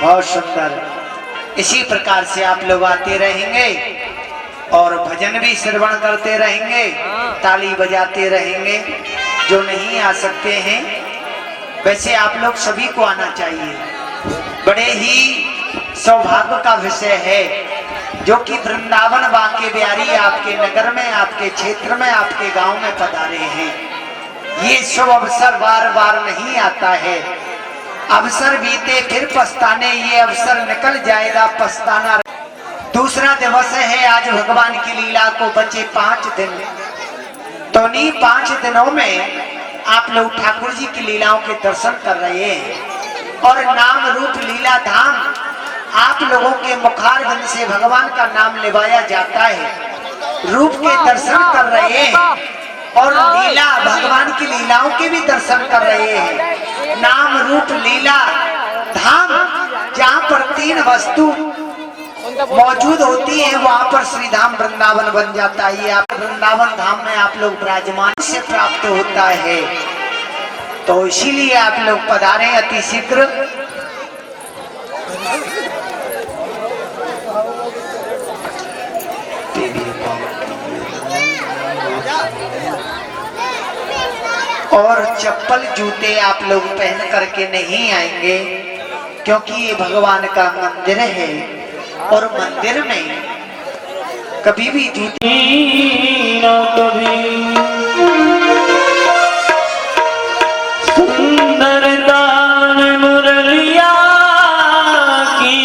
बहुत सुंदर। इसी प्रकार से आप लोग आते रहेंगे और भजन भी श्रवण करते रहेंगे, ताली बजाते रहेंगे। जो नहीं आ सकते हैं, वैसे आप लोग सभी को आना चाहिए। बड़े ही सौभाग्य का विषय है जो कि वृंदावन बांके बिहारी आपके नगर में, आपके क्षेत्र में, आपके गांव में पधारे हैं। ये शुभ अवसर बार बार नहीं आता है। अवसर बीते फिर पछताने, ये अवसर निकल जाएगा पछताना। दूसरा दिवस है आज भगवान की लीला को बचे 5 दिन। तो इन्हीं 5 दिनों में आप लोग ठाकुर जी की लीलाओं के दर्शन कर रहे हैं और नाम रूप लीला धाम आप लोगों के मुखारविंद से भगवान का नाम लिवाया जाता है। रूप के दर्शन कर रहे हैं और लीला भगवान की लीलाओं के भी दर्शन कर रहे हैं। नाम रूप लीला धाम जहाँ पर 3 वस्तु मौजूद होती है वहाँ पर श्री धाम वृंदावन बन जाता है। ये आप वृंदावन धाम में आप लोग विराजमान से प्राप्त होता है। तो इसीलिए आप लोग पधारे अति शीघ्र। और चप्पल जूते आप लोग पहन करके नहीं आएंगे, क्योंकि ये भगवान का मंदिर है और मंदिर में कभी भी जूते न कभी सुंदर दान मुरलिया की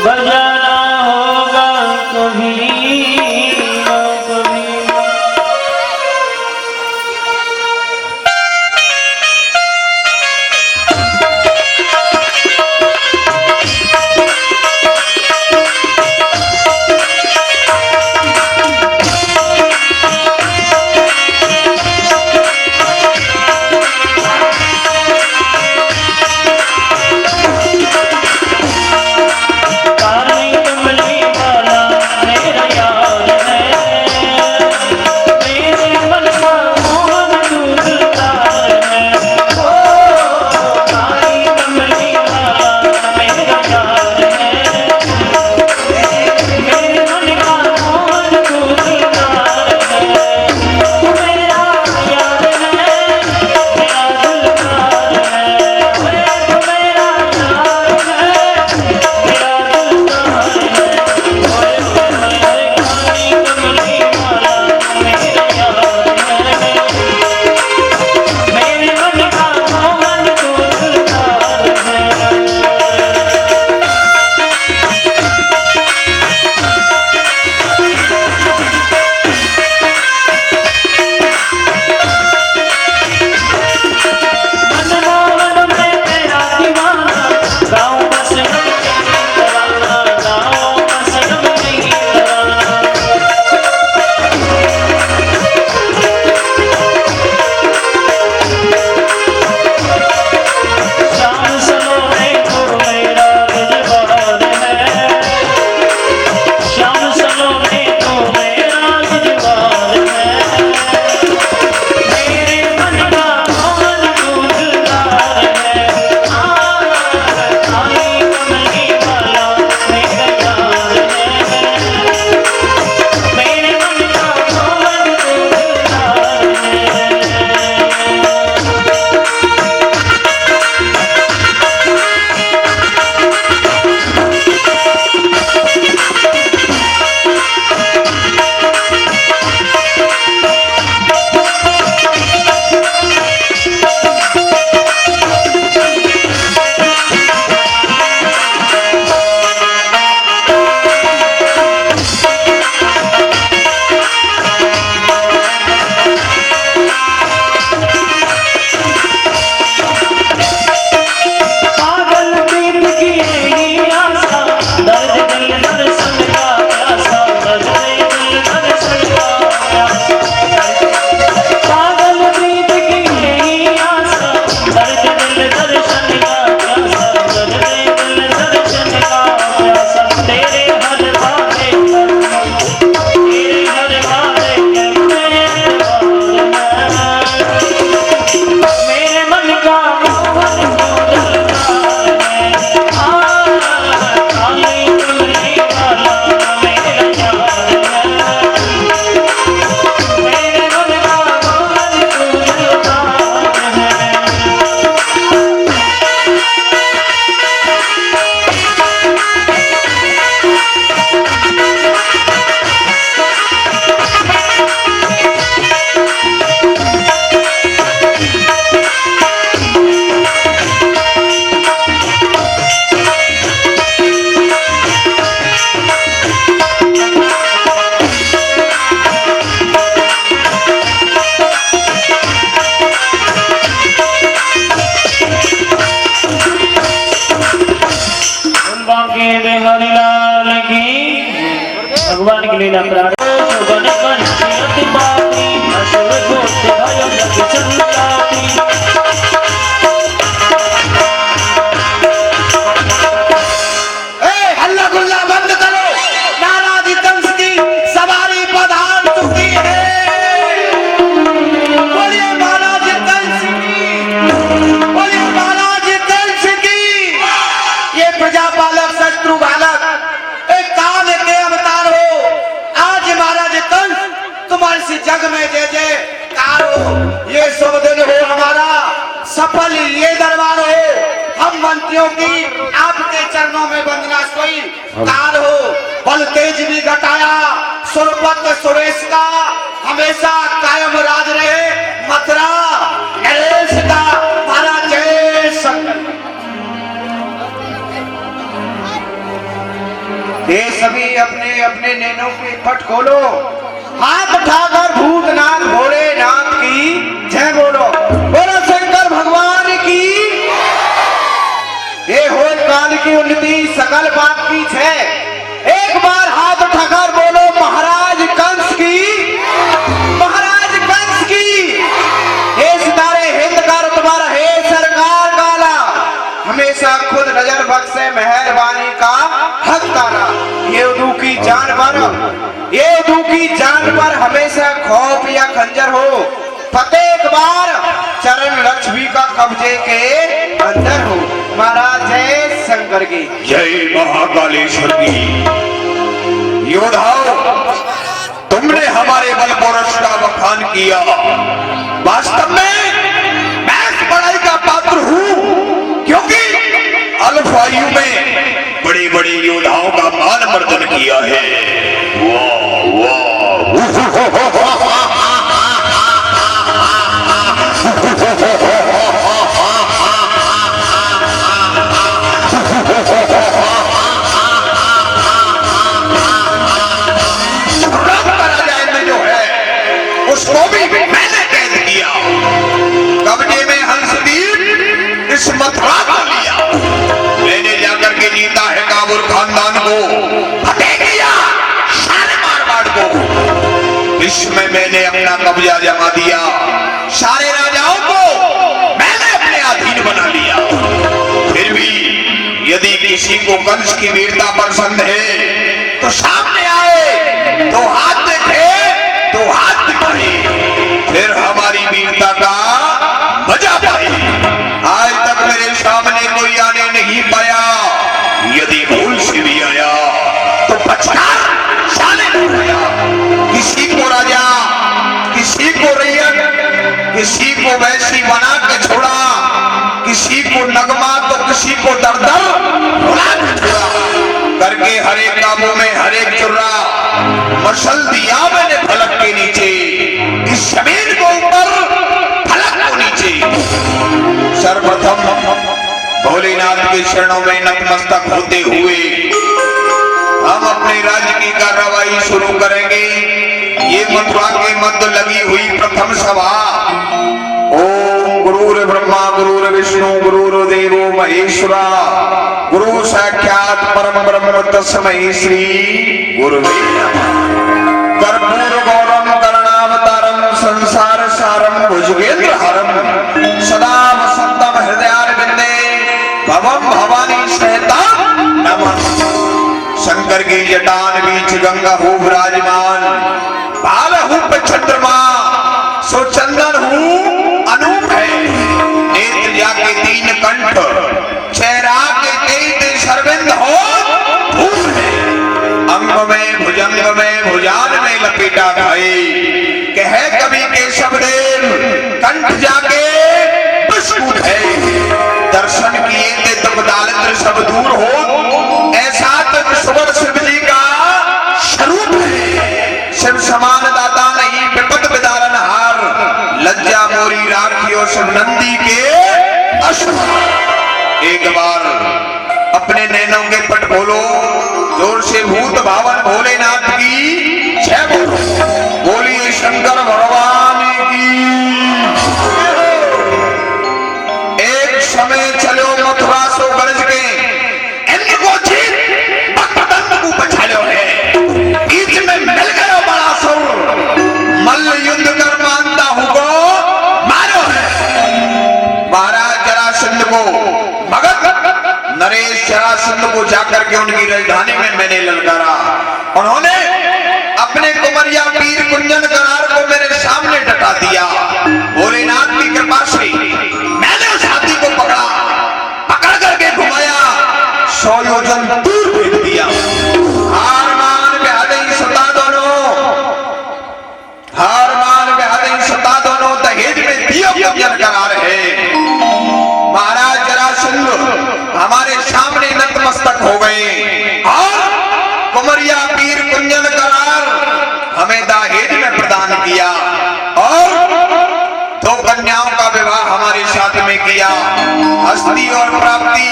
बजाना होगा कभी न कभी। लीला प्राण बन बन अति बाती असुर गोत्र भय लग संताती हल्ला गुल्ला बंद करो। नाराज कंस की सवारी पधार चुकी है। बोलिए महाराज कंस की, बोलिए महाराज कंस की। ये प्रजापालक शत्रु बालक एक काल के अवतार हो। आज महाराज कंस तुम्हारे से जग में जय जयकार हो। ये शुभ दिन हो हमारा, सफल ये दरबार हो। हम मंत्रियों की आपके चरणों में वंदना सोई कार हो। बल तेज भी घटाया सुरपत सुरेश का हमेशा कायम राज रहे। मथुरा नरेश का महाराज जय शंकर। ये सभी अपने अपने नैनों के पट खोलो, हाथ उठाकर भूतनाथ भोलेनाथ की जय बोलो। बोलो शंकर भगवान की। ये हो काल की उन्नति सकल पाप की जय। एक बार हाथ उठाकर बोलो महाराज कंस की, महाराज कंस की। हे सितारे हिंद का तुम्हारा हे सरकार काला, हमेशा खुद नजर बख्शे मेहरबानी का हक तारा। ये दुखी जान पर, ये दुखी जान पर हमेशा खौफ या खंजर हो। प्रत्येक बार चरण लक्ष्मी का कब्जे के अंदर हो। महाराज जय शंकर की जय महाकालेश्वर की। योद्धाओं, तुमने हमारे बल पौरुष का बखान किया। वास्तव में मैं इस बड़ाई का पात्र हूँ, क्योंकि अल्प आयु में बड़े बड़े योद्धाओं का मान मर्दन किया है। वाह वाह उसको भी मैंने कैद किया। कब्जे में हंसतीर इस मथुरा को लिया। मैंने जाकर के जीता है काबुल खानदान को, फतेह किया सारे मारवाड़ को। विश्व में मैंने अपना कब्जा जमा दिया। सारे राजाओं को मैंने अपने अधीन बना लिया। फिर भी यदि किसी को कंस की वीरता पसंद है तो सामने आए, तो हाथ देखे, तो हाथ दिखाए, फिर हमारी वीरता का मजा पाए। आज तक मेरे सामने कोई आने नहीं पाया। यदि भूल से भी आया तो बचकर साले नहीं आया। किसी को राजा, किसी को रैयत, किसी को वैसी बना के छोड़ा, किसी को नगमा तो किसी को दर-दर रुला के छोड़ा। करके हर एक काबू में हर एक चुर्रा मसल दिया मैंने फलक के नीचे। इस जमीन को ऊपर, फलक को नीचे। सर्वप्रथम भोलेनाथ के चरणों में नतमस्तक होते हुए हम अपने राज्य की कार्रवाई शुरू करेंगे। ये मथुरा के मध्य लगी हुई प्रथम सभा। ओम गुरुर ब्रह्मा गुरुर विष्णु गुरुर्देवो महेश्वरा गुरु साक्षात परम ब्रह्म तस्मै श्री गुरुवे नमः। कर्पूर गौरम करुणावतारम संसार सारम भुजगेंद्र हरम सदा वसंतम हृदयारविंदे भवम भवानी सहिता नमः। शंकर की जटान बीच गंगा हूँ विराजमान, बाल हूँ पे चंद्रमा, सो चंदन हूँ अनूप है। नेत्र जाके तीन कंठ, चेहरा के तेज सरविंद हो धूप है। अंग में भुजंग में भुजान में लपेटा भाई, कहे कभी केशव देव कंठ जाके पुष्प है। दर्शन किए थे दुख दारिद्र सब दूर हो, ऐसा तो विश्वर शिव जी का स्वरूप है। शिव समान दाता नहीं विपद विदारण हार, लज्जा मोरी राखियो शिव नंदी के अश्व। एक बार अपने नैनों के पट खोलो, जोर से भूत भावन भोलेनाथ की जय बोलो। बोलिए शंकर भगवान की। एक समय चलो मथुरा सो गरज के, इनको जीत भक्त को बचालो है। बीच में जरासंध को, मगध नरेश जरासंध को जाकर के उनकी राजधानी में मैंने ललकारा। उन्होंने अपने कुमरिया पीर कुंजन करार को मेरे सामने डटा दिया। भोलेनाथ की कृपा से मैंने उस हाथी को पकड़ा, पकड़ करके घुमाया, 100 योजन दूर भेज दिया। हार मान बेहद सता दोनों, हार मान बेहद सता दोनों दहेज में दियो कुंजन करार है। महाराज जरासंध हमारे सामने नतमस्तक हो गए और कुमरिया पीर कुंजन करार हमें दहेज में प्रदान किया और 2 कन्याओं का विवाह हमारे साथ में किया। हस्ती और प्राप्ति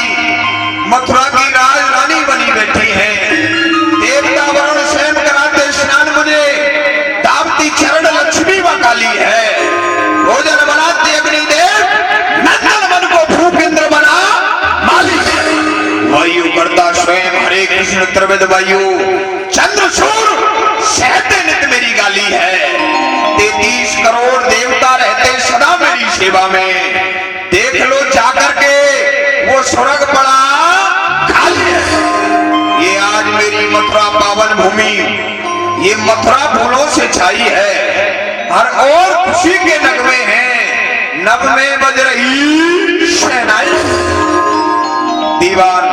मथुरा की राजरानी बनी बैठी है। देवता वरुण स्वयं कराते स्नान मुझे, दावती चरण लक्ष्मी व काली है। भोजन बनाते अग्निदेव, नंदन मन को भूपेंद्र बना मालिक। वायु करता स्वयं हरे कृष्ण त्रिविध वायु, चंद्रसूर सहते नित मेरी गाली है। 33 करोड़ देवता रहते सदा मेरी सेवा में। देख लो जाकर के वो स्वर्ग पड़ा खाली है। ये आज मेरी मथुरा पावन भूमि, ये मथुरा फूलों से छाई है। हर और खुशी के नगमे हैं, नभ में बज रही शहनाई। दीवान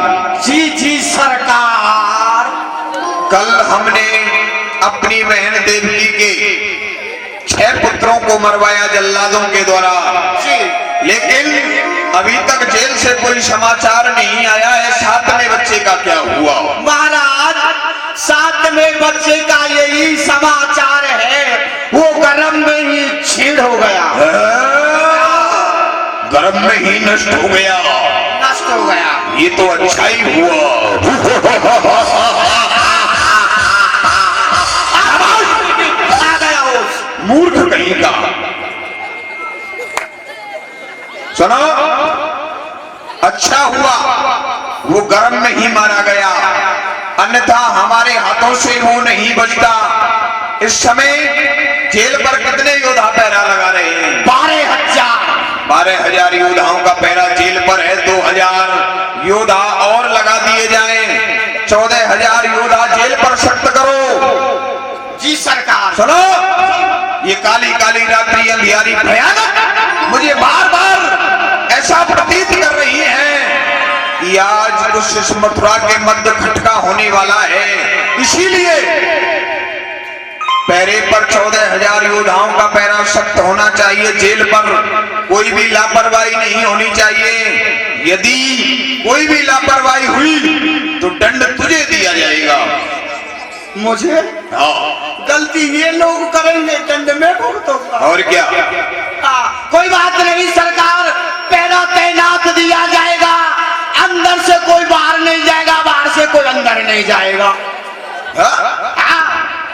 जी सरकार। कल हमने अपनी बहन देवकी के 6 पुत्रों को मरवाया जल्लादों के द्वारा, लेकिन अभी तक जेल से कोई समाचार नहीं आया है। 7वें बच्चे का क्या हुआ? महाराज 7वें बच्चे का यही समाचार है, वो गर्म में ही छीड़ हो गया, गर्म में ही नष्ट हो गया। नष्ट हो गया। ये तो अच्छा ही हुआ। आ गया मूर्ख कहीं का। सुनो, अच्छा हुआ वो गर्म में ही मारा गया, अन्यथा हमारे हाथों से वो नहीं बचता। इस समय जेल पर कितने योद्धा पहरा लगा रहे हैं? 12,000 योद्धाओं का पहरा जेल पर है। 2,000 योद्धा और लगा दिए जाएं। 14,000 योद्धा जेल पर सख्त करो। जी सरकार। सुनो, ये काली काली रात्रि अंधियारी भयानक मुझे बार बार ऐसा प्रतीत कर रही है कि आज कुछ इस मथुरा के मध्य खटका होने वाला है। इसीलिए पहरे पर 14,000 योद्धाओं का पहरा सख्त होना चाहिए। जेल पर कोई भी लापरवाही नहीं होनी चाहिए। यदि कोई भी लापरवाही हुई तो दंड तुझे दिया जाएगा। मुझे? हाँ। गलती ये लोग करेंगे, दंड में भुगतूंगा। और क्या? कोई बात नहीं सरकार, पहरा तैनात दिया जाएगा। अंदर से कोई बाहर नहीं जाएगा, बाहर से कोई अंदर नहीं जाएगा।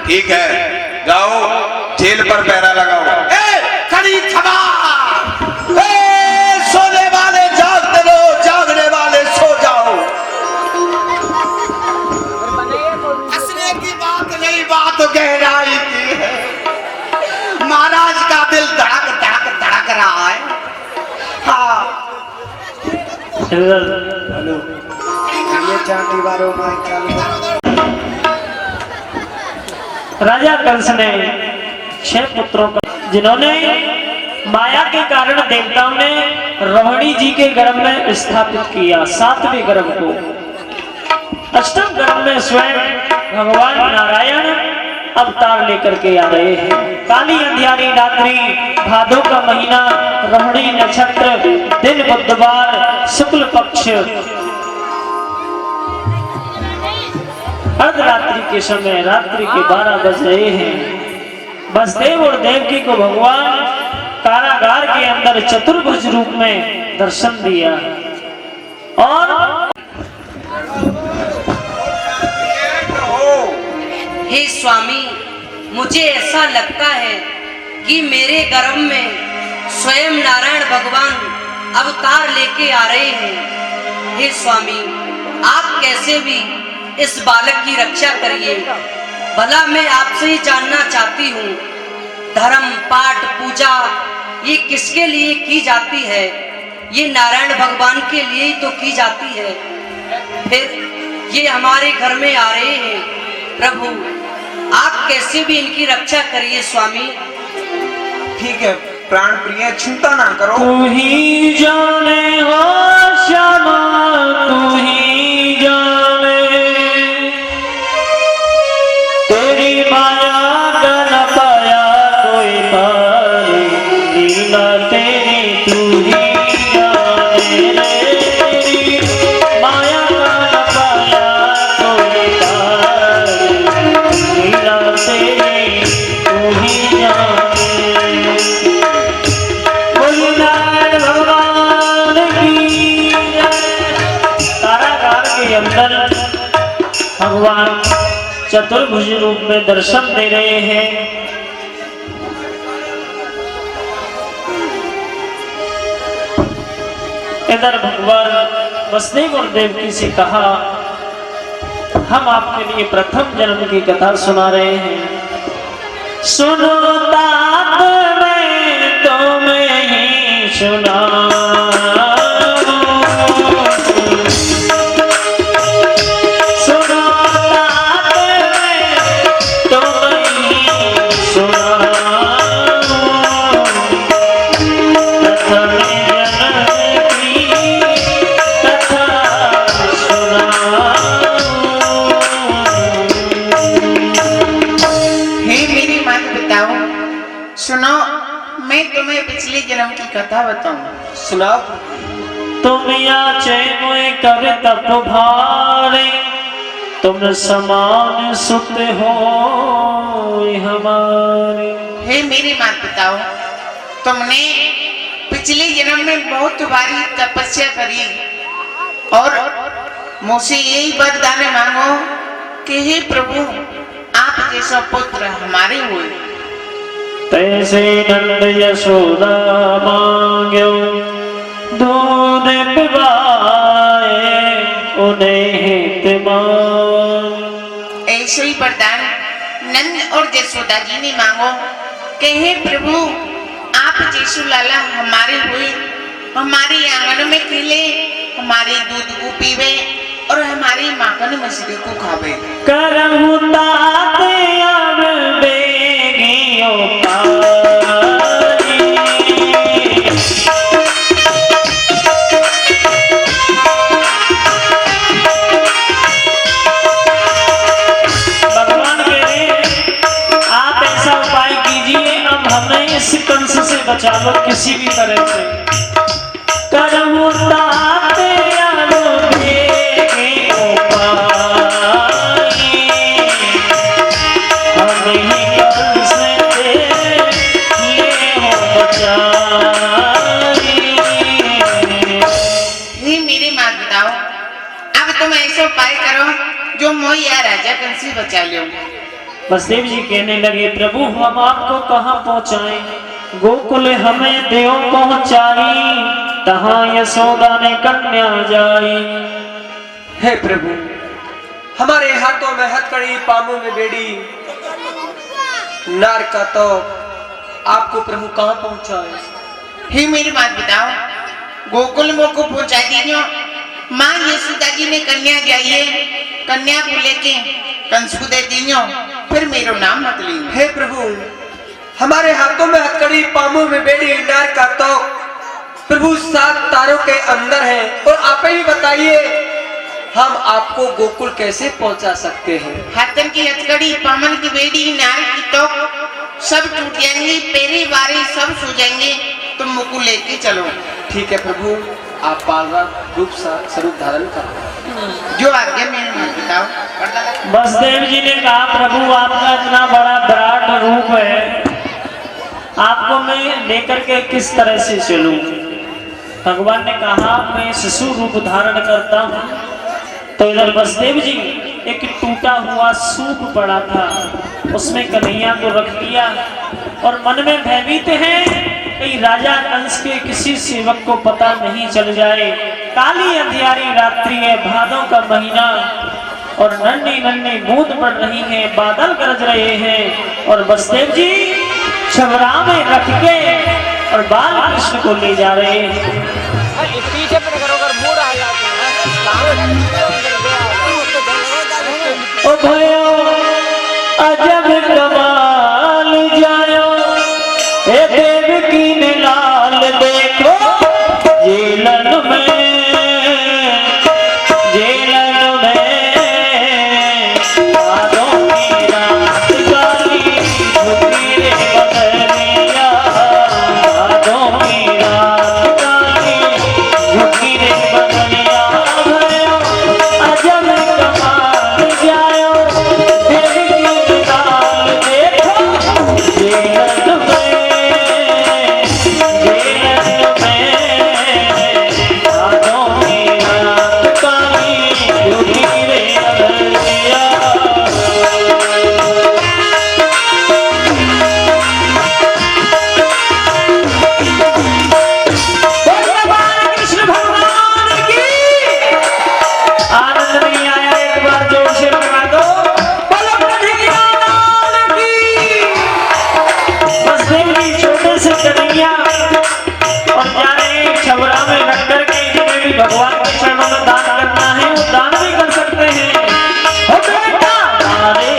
ठीक है, जाओ जेल पर पहरा लगाओ। खड़ी थमा। सोने वाले जागते रहो, जागने वाले सो जाओ। हंसने की बात नहीं, बात गहराई की है। महाराज का दिल धड़क धड़क धड़क रहा है। हाँ हेलो, ये चांदी वालों में क्या राजा कंस ने 6 पुत्रों का, जिन्होंने माया के कारण देवताओं ने रोहिणी जी के गर्भ में स्थापित किया। 7वें गर्भ को 8वें गर्भ में स्वयं भगवान नारायण अवतार लेकर के आ रहे हैं। काली अंधियारी रात्रि, भादो का महीना, रोहिणी नक्षत्र, दिन बुधवार, शुक्ल पक्ष, अर्धरात्रि के समय, रात्रि के 12 बज रहे हैं। वसुदेव और देवकी को भगवान कारागार के अंदर चतुर्भुज रूप में दर्शन दिया और हे स्वामी, मुझे ऐसा लगता है कि मेरे गर्भ में स्वयं नारायण भगवान अवतार लेके आ रहे हैं। हे स्वामी, आप कैसे भी इस बालक की रक्षा करिए। भला मैं आपसे ही जानना चाहती हूँ, धर्म पाठ पूजा ये किसके लिए की जाती है? ये नारायण भगवान के लिए ही तो की जाती है। फिर ये हमारे घर में आ रहे हैं, प्रभु आप कैसे भी इनकी रक्षा करिए स्वामी। ठीक है प्राण प्रिय, चिंता ना करो। तू ही जाने हो श्यामा, तू ही जाने, तेरी माया का न पाया कोई पार, लीला तेरी तू ही जाने रे, तेरी माया का न पाया कोई पार, लीला तेरी तू ही जाने। भगवान की कारागार के अंदर भगवान चतुर्भुज रूप में दर्शन दे रहे हैं। इधर भगवान वसुदेव और देवकी से कहा, हम आपके लिए प्रथम जन्म की कथा सुना रहे हैं। सुनो तात मैं तुम्हें ही सुना, सुनो तात मैं तुम्हें ही सुना, प्रथम जन्म की कथा सुना। हे मेरी मात बताओ, सुनो मैं तुम्हें पिछले जन्म की कथा बताऊं। सुनाओ। तुम याचे मुए कर तप भारे, तुम समान सुत हो हमारे। हे मेरी मात बताओ, तुमने पिछले जन्म में बहुत भारी तपस्या करी और मुझसे यही वरदान मांगो कि हे प्रभु आप जैसा पुत्र हमारे हुए। तैसे नंद यशोदा मांग्यो, दूध पिवाए उन्हें हित मान। ऐसे ही वरदान नंद और यशोदा जी ने मांगो कि हे प्रभु आप जैसु लाला हमारे हुए, हमारे आंगन में खेले, हमारे दूध को पीवे और हमारी माखन मछली को खावे। करहु तात अब बेगियो पारी, भगवान कह रहे आप ऐसा उपाय कीजिए, अब हमें इस कंस से बचा लो किसी भी तरह से। करहु तात अब बेगियो पारी, हमें कंस से ले हो बचाई। हे मेरी माँ बताओ, अब तुम ऐसा उपाय करो जो मोई या राजा कंस से बचा लो। वसुदेव जी कहने लगे, प्रभु हम आपको कहाँ पहुँचाएं, गोकुल हमें देव पहुँचाई, तहाँ यशोदा ने कन्या जाई। हे प्रभु हमारे हाथों में हथकड़ी, पामों में बेड़ी, नार का तो आपको प्रभु कहाँ पहुँचाए। हे मेरी बात बताओ, गोकुल में को पहुंचा दीजिए। माँ यशोदा जी ने कन्या जाइए, कन्या को लेके कंस को दे दीजिए, फिर मेरा नाम मत लीजिए। हे प्रभु हमारे हाथों में हथकड़ी, पामों में बेड़ी, नार का तो प्रभु 7 तारों के अंदर है, और आप ही बताइए हम आपको गोकुल कैसे पहुंचा सकते हैं। हाथन की हथकड़ी, पामन की बेड़ी, नार की टोक सब टूट जाएंगे, पेरे बारे सब सो जाएंगे, तुम मुझको लेके चलो। ठीक है प्रभु आप पालवा रूप स्वरूप धारण करो। जो आज्ञा मेरी माँ बताओ। वसुदेव जी ने कहा, प्रभु आपका इतना बड़ा विराट रूप है, आपको मैं लेकर के किस तरह से चलूं। भगवान ने कहा मैं शिशु रूप धारण करता हूँ। तो इधर वसुदेव जी एक टूटा हुआ सूप पड़ा था, उसमें कन्हैया को रख लिया और मन में भयभीत है कहीं राजा कंस के किसी सेवक को पता नहीं चल जाए। काली अंधियारी रात्रि है, भादों का महीना, और नन्ही नन्ही बूंद पड़ रही है, बादल गरज रहे हैं, और वसुदेव जी छबरा में रख के और बाल कृष्ण को ले जा रहे हैं। पीछे पे करो अगर मूड आ जाते हैं ओ भयो अजब कमाल जायो ए देव की लाल देखो जेलन में आदों की रात काली झुकी रे बदलिया आदों की रात काली झुकी रे बदलिया भयो अजब कमाल जायो देव की लाल देखो जेलन में आदों की रात काली झुकी रे बदलिया कृष्ण भगवान की आनंद नहीं आया एक बार जोर से लगा दो बोलो कन्हैया लाल की बस देवी छोटे से कन्हैया और जा रहे हैं छबरा में रख करके जिन्हें भी भगवान के चरणों में दान करना है वो दान भी कर सकते हैं हो बेटा अरे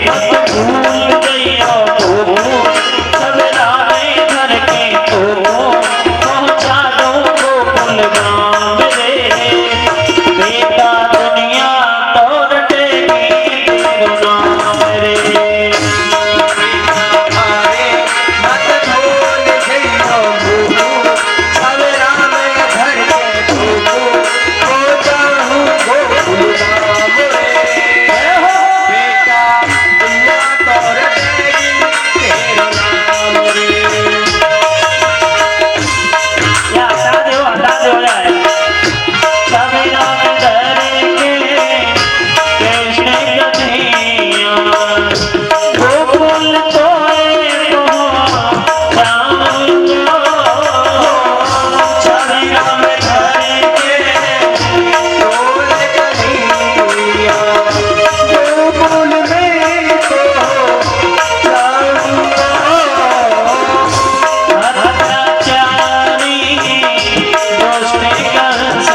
मत भूल गइयो तो सबरा में घर के तो पहुंचा दो गोकुल गाँव रे बेटा दुनिया तोड़ देगी तेरो नाम रे हमारे मत भूल गइयो सवेरा में घर के तू हो जाऊं गोकुल धाम रे बेटा दुनिया तोड़ देगी तेरा नाम रे या हटा दो यार सबरा में धर के कृष्ण कन्हैया गोकुल तोए को जाऊंगा सबरा में धर के बोल कन्हैया गोकुल में तो जाऊंगा अत्याचारी दोस्त कंस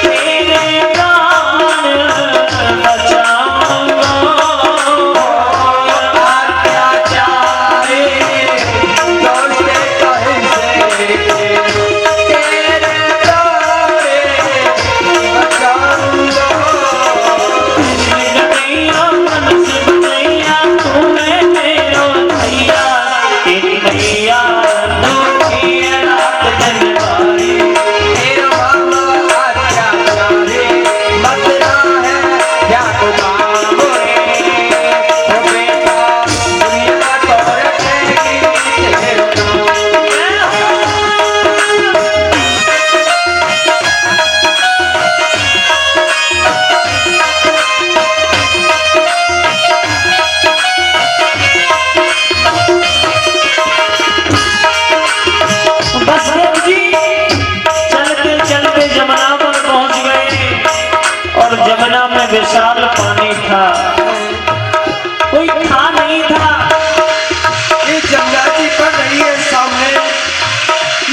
तेरे प्राण बचाऊंगा अत्याचारी दोस्त कैसे तेरे तारे बचाऊंगा कन्हैया मन से बनैया तुम्हें मेरो भैया तेरी भैया दुखी रात दिन बारी तेरा मामा अत्याचारी मतना है क्या काम रे ओ बेटा दुनिया तोड़ देगी तेरा बस देव जी चलते चलते जमुना पर पहुंच गए और जमुना में विशाल पानी था कोई था नहीं था ये जमुना जी पर नहीं है सामने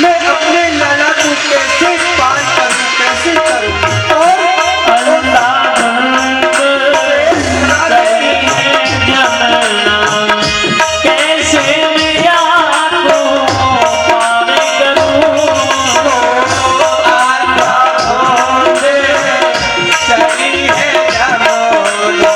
मैं अपने लाला को कैसे पार करूं कैसे करूं और अंधाधुंध सही है जमुना कैसे मैं आपको पार करूं आधा होंदे चली है जमुना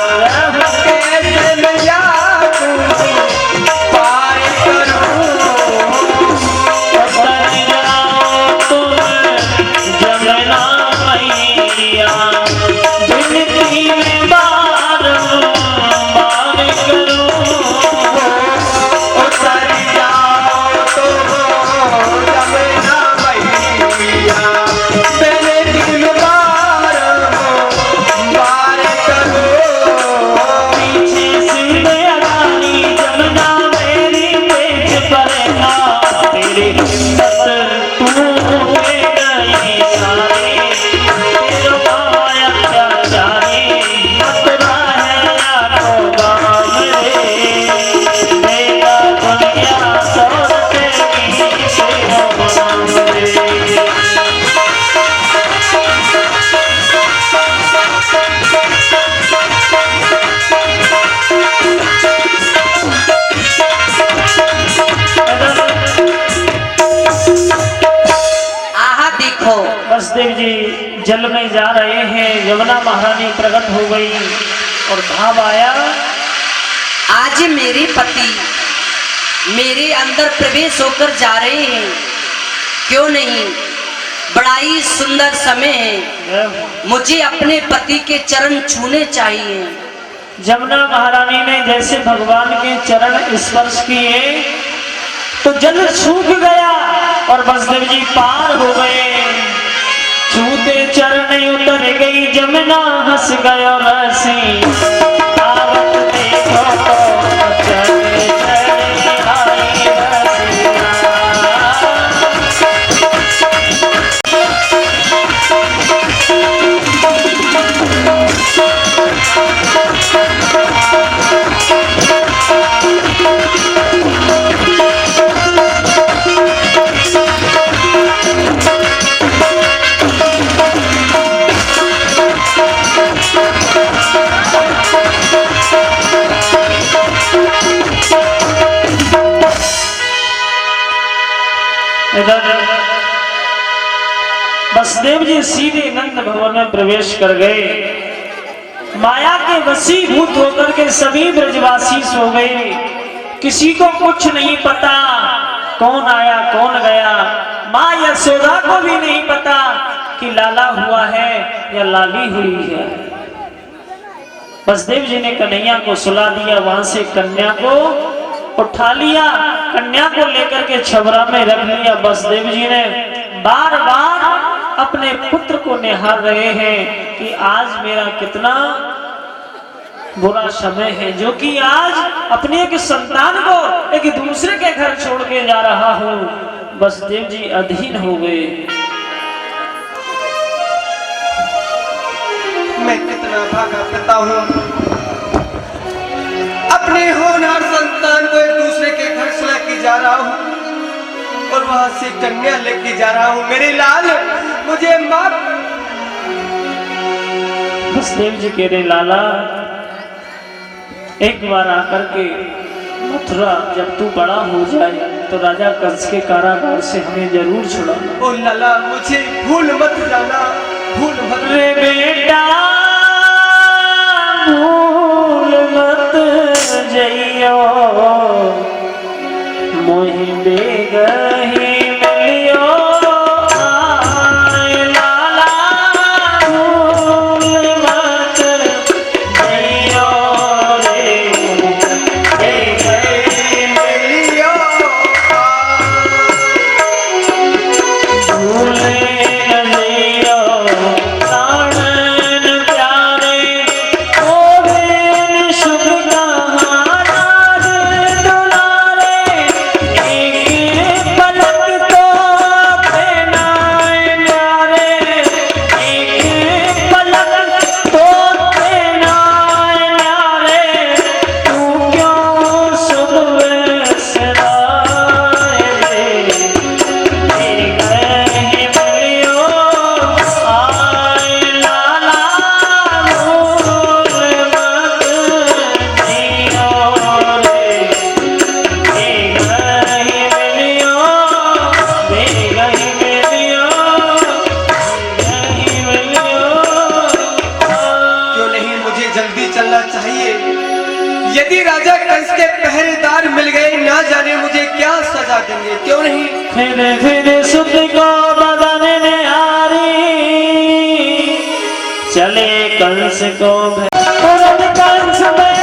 रखो। वसुदेव जी जल में जा रहे हैं, यमुना महारानी प्रकट हो गई और भाव आया, आज मेरे पति मेरे अंदर प्रवेश होकर जा रहे हैं, क्यों नहीं, बड़ा ही सुंदर समय है, मुझे अपने पति के चरण छूने चाहिए। यमुना महारानी ने जैसे भगवान के चरण स्पर्श किए तो जल सूख गया और वसुदेव जी पार हो गए। छूते चरण उतर गई जमुना, हंस गयो रसी आवत देखो चले चले आई रसिया। वसुदेव जी सीधे नंद भवन में प्रवेश कर गए। माया के वशीभूत होकर के सभी ब्रजवासी सो गए। किसी को कुछ नहीं पता कौन आया कौन गया। माँ यशोदा को भी नहीं पता कि लाला हुआ है या लाली हुई है। वसुदेव जी ने कन्हैया को सुला दिया, वहां से कन्या को उठा लिया, कन्या को लेकर के छबरा में रख लिया। वसुदेव जी ने बार बार अपने पुत्र को निहार रहे हैं कि आज मेरा कितना बुरा समय है, जो कि आज अपने एक संतान को एक दूसरे के घर छोड़ के जा रहा हूँ। वसुदेव जी अधीन हो गए। मैं कितना भागा पिता हूँ, अपने होनहार संतान को एक दूसरे के घर से लेके जा रहा हूँ और वहां से कन्या लेके जा रहा हूँ। मेरे लाल मुझे माफ। वसुदेव जी कह रहे, लाला एक बार आकर के मथुरा जब तू बड़ा हो जाए तो राजा कंस के कारागार से हमें जरूर छुड़ाना। ओ लाला मुझे भूल मत जाना, भूल मत। रे बेटा भूल मत जइयो, मोहि बेगही मिलियो। आय लाला भूल मत जइयो रे, बेगही मिलियो। भूले न जइयो प्राणन प्यारे, होवे शुभ कहाँ राज दुलारे। एक पलक तो अपना प्यारे, एक पलक तो अपना प्यारे। तू क्यों शुभ विसराए रे, बेगही मिलियो। आय लाला भूल मत जइयो रे, बेगही मिलियो, बेगही मिलियो, बेगही मिलियो। क्यों नहीं, मुझे जल्दी चलना चाहिए। यदि राजा कंस के पहरेदार मिल गए, ना जाने मुझे क्या सजा देंगे। क्यों नहीं, फिर सुध को बदन में हारी, चले कंस को तुरंत कंस में